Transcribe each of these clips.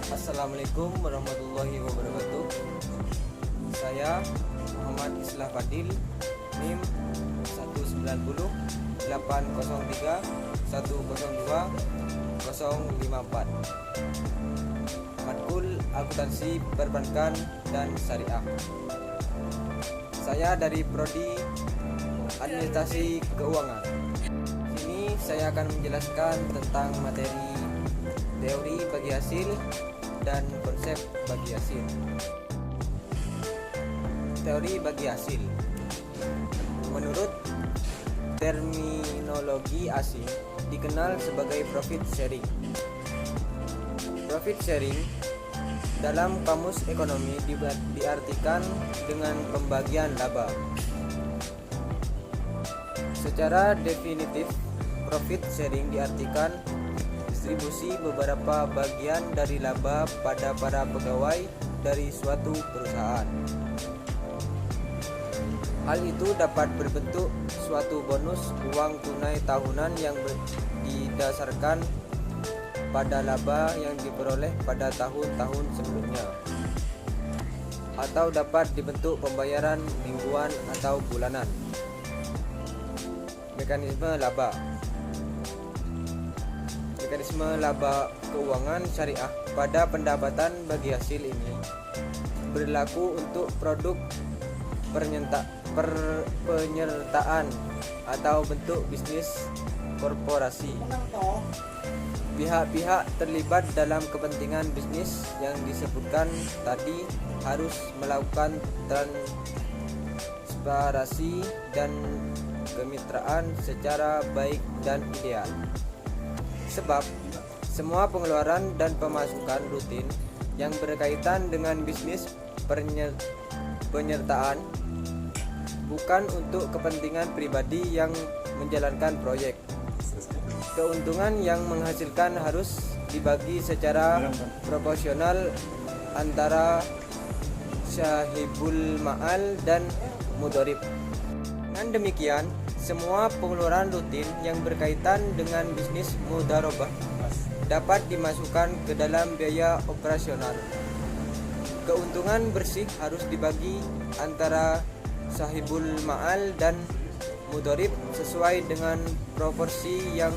Assalamualaikum warahmatullahi wabarakatuh. Saya Muhammad Islah Fadil, NIM 190 803 102 054. Matkul Akuntansi Perbankan dan Syariah. Saya dari Prodi Administrasi Keuangan. Sini saya akan menjelaskan tentang materi teori bagi hasil dan konsep bagi hasil. Teori bagi hasil. Menurut terminologi asing dikenal sebagai profit sharing. Profit sharing dalam kamus ekonomi diartikan dengan pembagian laba. Secara definitif, profit sharing diartikan distribusi beberapa bagian dari laba pada para pegawai dari suatu perusahaan. Hal itu dapat berbentuk suatu bonus uang tunai tahunan yang didasarkan pada laba yang diperoleh pada tahun-tahun sebelumnya, atau dapat dibentuk pembayaran mingguan atau bulanan. Mekanisme laba keuangan syariah pada pendapatan bagi hasil ini berlaku untuk produk penyertaan atau bentuk bisnis korporasi. Pihak-pihak terlibat dalam kepentingan bisnis yang disebutkan tadi harus melakukan transparansi dan kemitraan secara baik dan ideal. Sebab semua pengeluaran dan pemasukan rutin yang berkaitan dengan bisnis penyertaan bukan untuk kepentingan pribadi yang menjalankan proyek. Keuntungan yang menghasilkan harus dibagi secara proporsional antara syahibul ma'al dan mudharib. Dengan demikian, semua pengeluaran rutin yang berkaitan dengan bisnis mudharabah dapat dimasukkan ke dalam biaya operasional. Keuntungan bersih harus dibagi antara sahibul ma'al dan mudharib sesuai dengan proporsi yang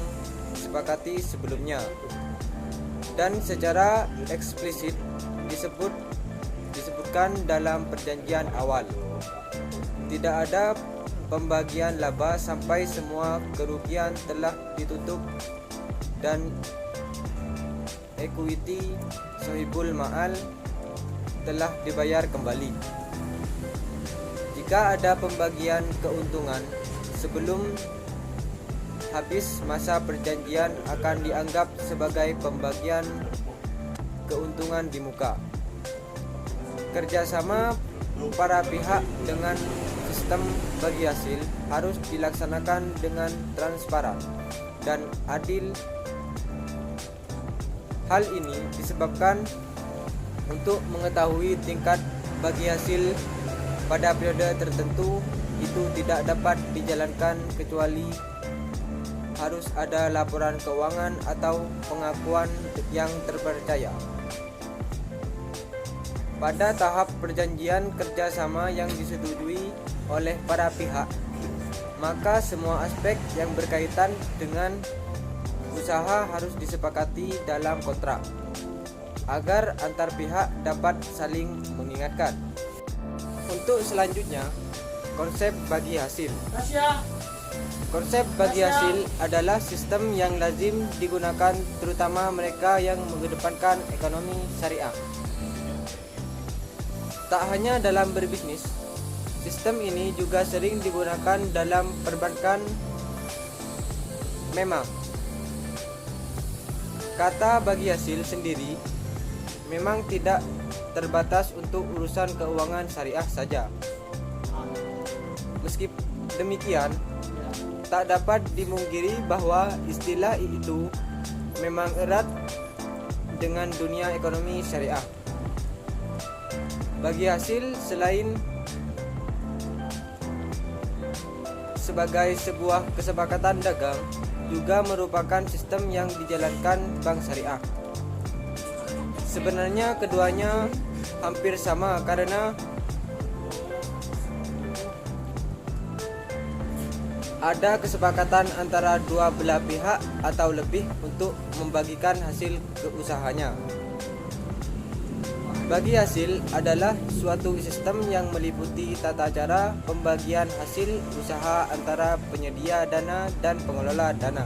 disepakati sebelumnya dan secara eksplisit disebutkan dalam perjanjian awal. Tidak ada pembagian laba sampai semua kerugian telah ditutup dan equity sahibul ma'al telah dibayar kembali. Jika ada pembagian keuntungan sebelum habis masa perjanjian akan dianggap sebagai pembagian keuntungan di muka. Kerjasama para pihak dengan sistem bagi hasil harus dilaksanakan dengan transparan dan adil. Hal ini disebabkan untuk mengetahui tingkat bagi hasil pada periode tertentu itu tidak dapat dijalankan kecuali harus ada laporan keuangan atau pengakuan yang terpercaya. Pada tahap perjanjian kerjasama yang disetujui oleh para pihak, maka semua aspek yang berkaitan dengan usaha harus disepakati dalam kontrak agar antar pihak dapat saling mengingatkan. Untuk selanjutnya, konsep bagi hasil. Konsep bagi hasil adalah sistem yang lazim digunakan terutama mereka yang mengedepankan ekonomi syariah. Tak hanya dalam berbisnis, sistem ini juga sering digunakan dalam perbankan. Memang, kata bagi hasil sendiri memang tidak terbatas untuk urusan keuangan syariah saja. Meski demikian, tak dapat dimungkiri bahwa istilah itu memang erat dengan dunia ekonomi syariah. Bagi hasil selain sebagai sebuah kesepakatan dagang juga merupakan sistem yang dijalankan bank syariah. Sebenarnya keduanya hampir sama karena ada kesepakatan antara dua belah pihak atau lebih untuk membagikan hasil usahanya. Bagi hasil adalah suatu sistem yang meliputi tata cara pembagian hasil usaha antara penyedia dana dan pengelola dana.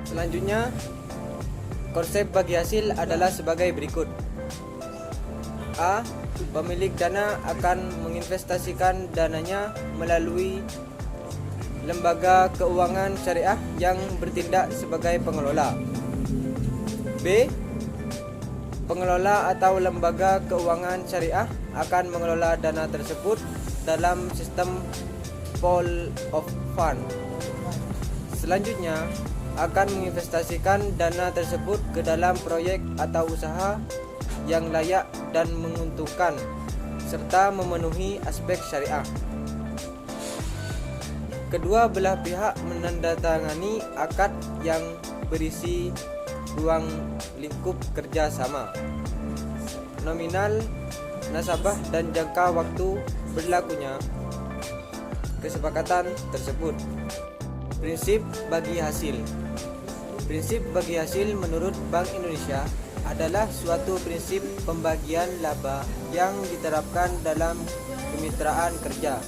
Selanjutnya, konsep bagi hasil adalah sebagai berikut. A. Pemilik dana akan menginvestasikan dananya melalui lembaga keuangan syariah yang bertindak sebagai pengelola. B. Pengelola atau lembaga keuangan syariah akan mengelola dana tersebut dalam sistem pool of fund. Selanjutnya, akan menginvestasikan dana tersebut ke dalam proyek atau usaha yang layak dan menguntungkan serta memenuhi aspek syariah. Kedua belah pihak menandatangani akad yang berisi ruang lingkup kerja sama, nominal, nasabah, dan jangka waktu berlakunya kesepakatan tersebut. Prinsip bagi hasil. Prinsip bagi hasil menurut Bank Indonesia adalah suatu prinsip pembagian laba yang diterapkan dalam kemitraan kerja,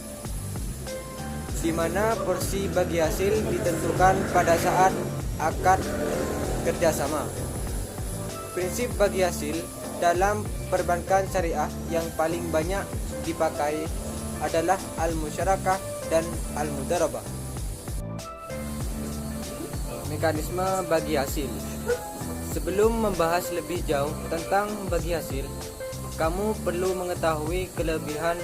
di mana porsi bagi hasil ditentukan pada saat akad kerjasama. Prinsip bagi hasil dalam perbankan syariah yang paling banyak dipakai adalah al-musyarakah dan al-mudarabah. Mekanisme bagi hasil. Sebelum membahas lebih jauh tentang bagi hasil, kamu perlu mengetahui kelebihan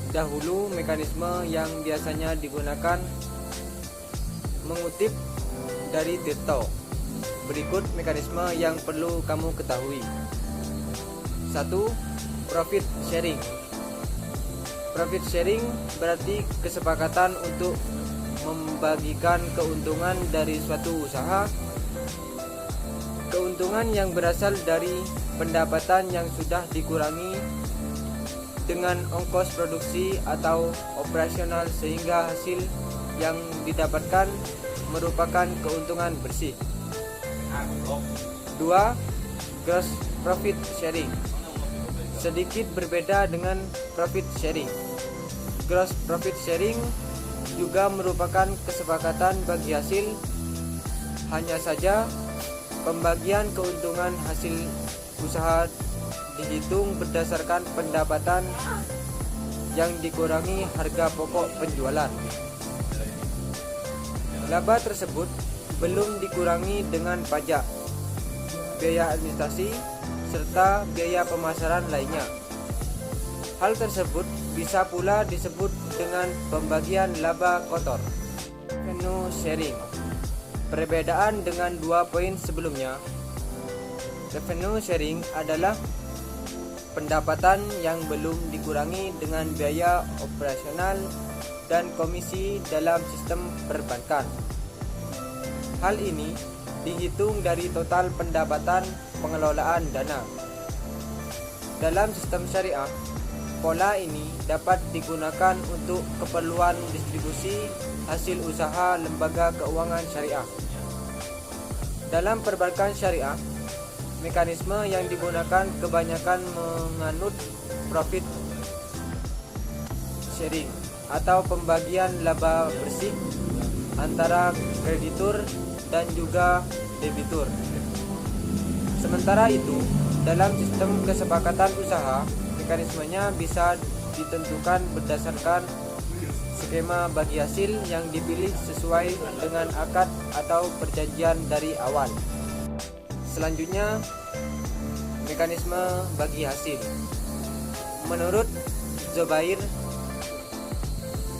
dahulu mekanisme yang biasanya digunakan. Mengutip dari Tirto, berikut mekanisme yang perlu kamu ketahui. 1. Profit sharing. Profit sharing berarti kesepakatan untuk membagikan keuntungan dari suatu usaha. Keuntungan yang berasal dari pendapatan yang sudah dikurangi dengan ongkos produksi atau operasional sehingga hasil yang didapatkan merupakan keuntungan bersih. 2. Gross profit sharing. Sedikit berbeda dengan profit sharing. Gross profit sharing juga merupakan kesepakatan bagi hasil, hanya saja pembagian keuntungan hasil usaha dihitung berdasarkan pendapatan yang dikurangi harga pokok penjualan. Laba tersebut belum dikurangi dengan pajak, biaya administrasi, serta biaya pemasaran lainnya. Hal tersebut bisa pula disebut dengan pembagian laba kotor. Revenue sharing. Perbedaan dengan dua poin sebelumnya, revenue sharing adalah pendapatan yang belum dikurangi dengan biaya operasional dan komisi dalam sistem perbankan. Hal ini dihitung dari total pendapatan pengelolaan dana. Dalam sistem syariah, pola ini dapat digunakan untuk keperluan distribusi hasil usaha lembaga keuangan syariah. Dalam perbankan syariah, mekanisme yang digunakan kebanyakan menganut profit sharing atau pembagian laba bersih antara kreditur dan juga debitur. Sementara itu, dalam sistem kesepakatan usaha, mekanismenya bisa ditentukan berdasarkan skema bagi hasil yang dipilih sesuai dengan akad atau perjanjian dari awal. Selanjutnya, mekanisme bagi hasil. Menurut Zubair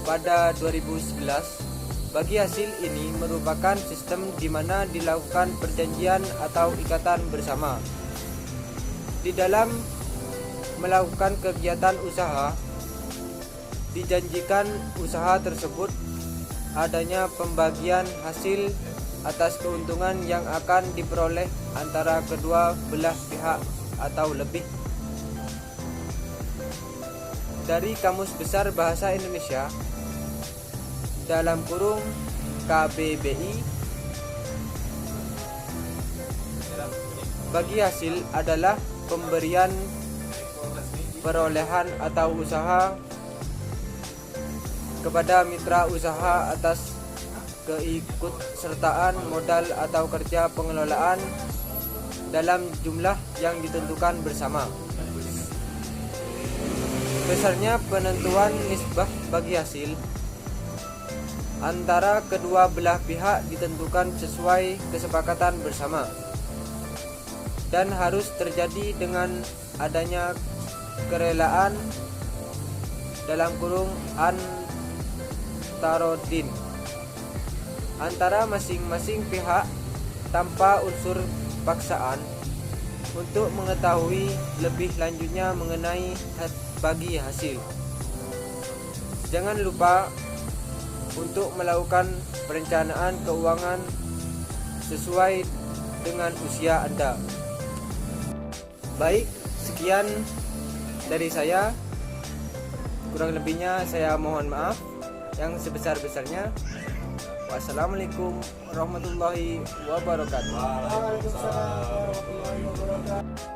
pada 2011, bagi hasil ini merupakan sistem di mana dilakukan perjanjian atau ikatan bersama. Di dalam melakukan kegiatan usaha, dijanjikan usaha tersebut adanya pembagian hasil atas keuntungan yang akan diperoleh antara kedua belah pihak atau lebih. Dari Kamus Besar Bahasa Indonesia dalam kurung KBBI, bagi hasil adalah pemberian perolehan atau usaha kepada mitra usaha atas keikutsertaan modal atau kerja pengelolaan dalam jumlah yang ditentukan bersama. Besarnya penentuan nisbah bagi hasil antara kedua belah pihak ditentukan sesuai kesepakatan bersama dan harus terjadi dengan adanya kerelaan dalam kurung antarodin antara masing-masing pihak tanpa unsur paksaan untuk mengetahui lebih lanjutnya mengenai bagi hasil. Jangan lupa untuk melakukan perencanaan keuangan sesuai dengan usia Anda. Baik, sekian dari saya. Kurang lebihnya saya mohon maaf yang sebesar-besarnya. Wassalamualaikum warahmatullahi wabarakatuh. Waalaikumsalam warahmatullahi wabarakatuh.